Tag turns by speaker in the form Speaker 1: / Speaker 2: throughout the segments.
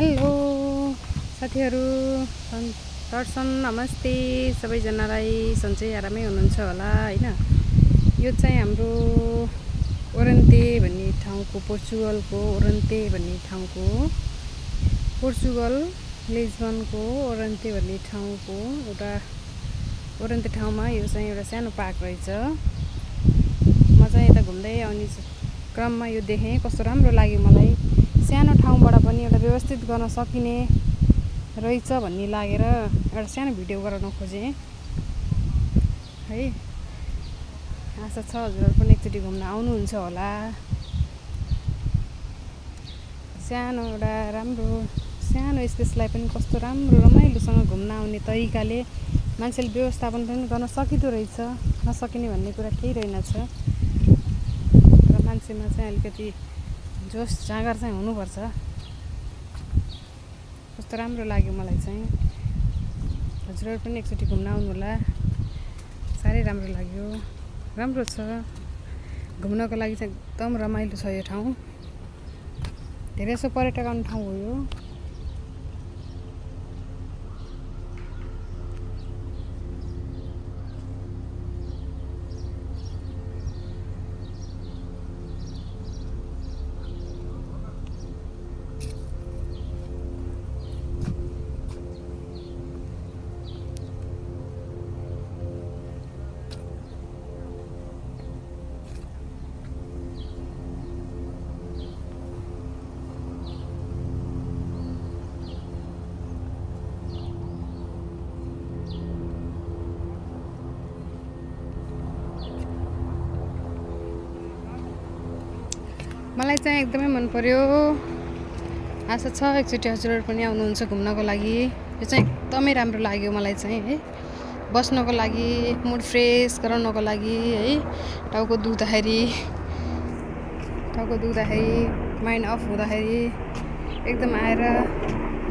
Speaker 1: Hello साथीहरु, दर्शन नमस्ते सबैजनालाई। सन्चै आरामै हुनुहुन्छ होला हैन। यो चाहिँ हाम्रो ओरेन्ते भन्ने ठाउँको, पोर्चुगलको ओरेन्ते भन्ने ठाउँको, पोर्चुगल लिस्बनको ओरेन्ते भन्ने ठाउँको एउटा ओरेन्ते ठाउँमा यो चाहिँ एउटा सानो पार्क रहेछ। म चाहिँ यता घुम्दै आउने क्रममा यो देखेँ, कस्तो राम्रो लाग्यो मलाई। सानो ठाउँबाट पनि एउटा व्यवस्थित गर्न सकिने रहेछ भन्ने लागेर एउटा सानो भिडियो गराउन खोजेँ है। आशा छ हजुरहरु पनि एकचोटि घुम्न आउनुहुन्छ होला। सानो एउटा राम्रो सानो स्पेसलाई पनि कस्तो राम्रो रमाइलोसँग घुम्न आउने तरिकाले मान्छेले व्यवस्थापन पनि गर्न सकिदो रहेछ। नसकिने भन्ने कुरा केही रहेनछ र मान्छेमा चाहिँ अलिकति जोस जाँगर चाहिँ हुनुपर्छ। कस्तो राम्रो लाग्यो मलाई चाहिँ। हजुरहरु पनि एकचोटि घुम्न आउनु होला। साह्रै राम्रो लाग्यो, राम्रो छ घुम्नको लागि चाहिँ। एकदम रमाइलो छ यो ठाउँ। धेरै जसो पर्यटक आउने ठाउँ हो यो। मलाई चाहिँ एकदमै मन पर्यो। आशा छ एकचोटि हजुरहरु पनि आउनुहुन्छ घुम्नको लागि। यो चाहिँ एकदमै राम्रो लाग्यो मलाई चाहिँ है। बस्नको लागि, मुड फ्रेस गराउनको लागि है। टाउको दुख्दाखेरि माइन्ड अफ हुँदाखेरि एकदम आएर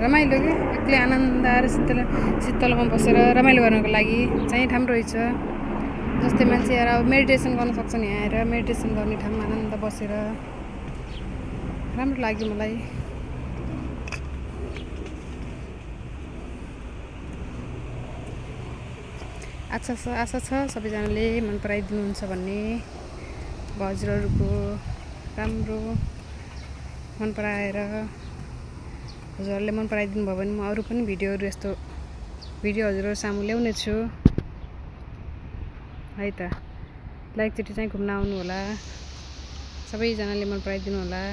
Speaker 1: रमाइलो के एक्लै आनन्द आएर शीतलमा बसेर रमाइलो गर्नको लागि चाहिँ ठाउँ रहेछ। जस्तै मान्छे आएर मेडिटेसन गर्न सक्छन्, यहाँ आएर मेडिटेसन गर्ने ठाउँमा आनन्द बसेर राम्रो लाग्यो मलाई। आशा छ सबैजनाले मन पराइदिनुहुन्छ भन्ने। हजुरहरुको राम्रो मन पराएर हजुरहरुले मन पराइदिनु भयो भने म अरु पनि भिडियोहरु यस्तो भिडियो हजुरहरु सामु ल्याउने छु है त। ल एकचोटि चाहिँ घुम्न आउनु होला। सबैजनाले मन पराइदिनु होला।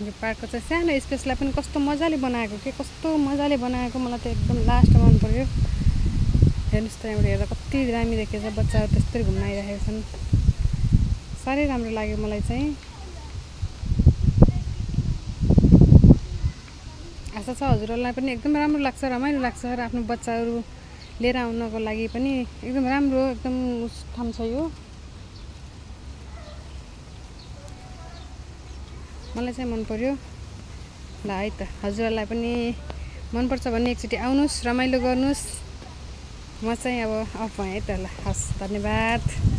Speaker 1: यो पार्कको चाहिँ सानो स्पेसलाई पनि कस्तो मजाले बनाएको के, कस्तो मजाले बनाएको। मलाई त एकदम लास्टमा मन पर्यो। हेर्नुस् त, यहाँबाट हेर्दा कति दामी देखेछ। बच्चाहरू त्यस्तै घुम्न आइरहेका छन्। साह्रै राम्रो लाग्यो मलाई चाहिँ। आशा छ हजुरहरुलाई पनि एकदम राम्रो लाग्छ, रमाइलो लाग्छ र आफ्नो बच्चाहरू लिएर आउनको लागि पनि एकदम राम्रो एकदम ठाउँ छ यो। मलाई चाहिँ मन पर्यो। ल है त, हजुरहरुलाई पनि मनपर्छ भने एकचोटि आउनुस्, रमाइलो गर्नुस्। म चाहिँ अब अफ भएँ है त। ल हस्, धन्यवाद।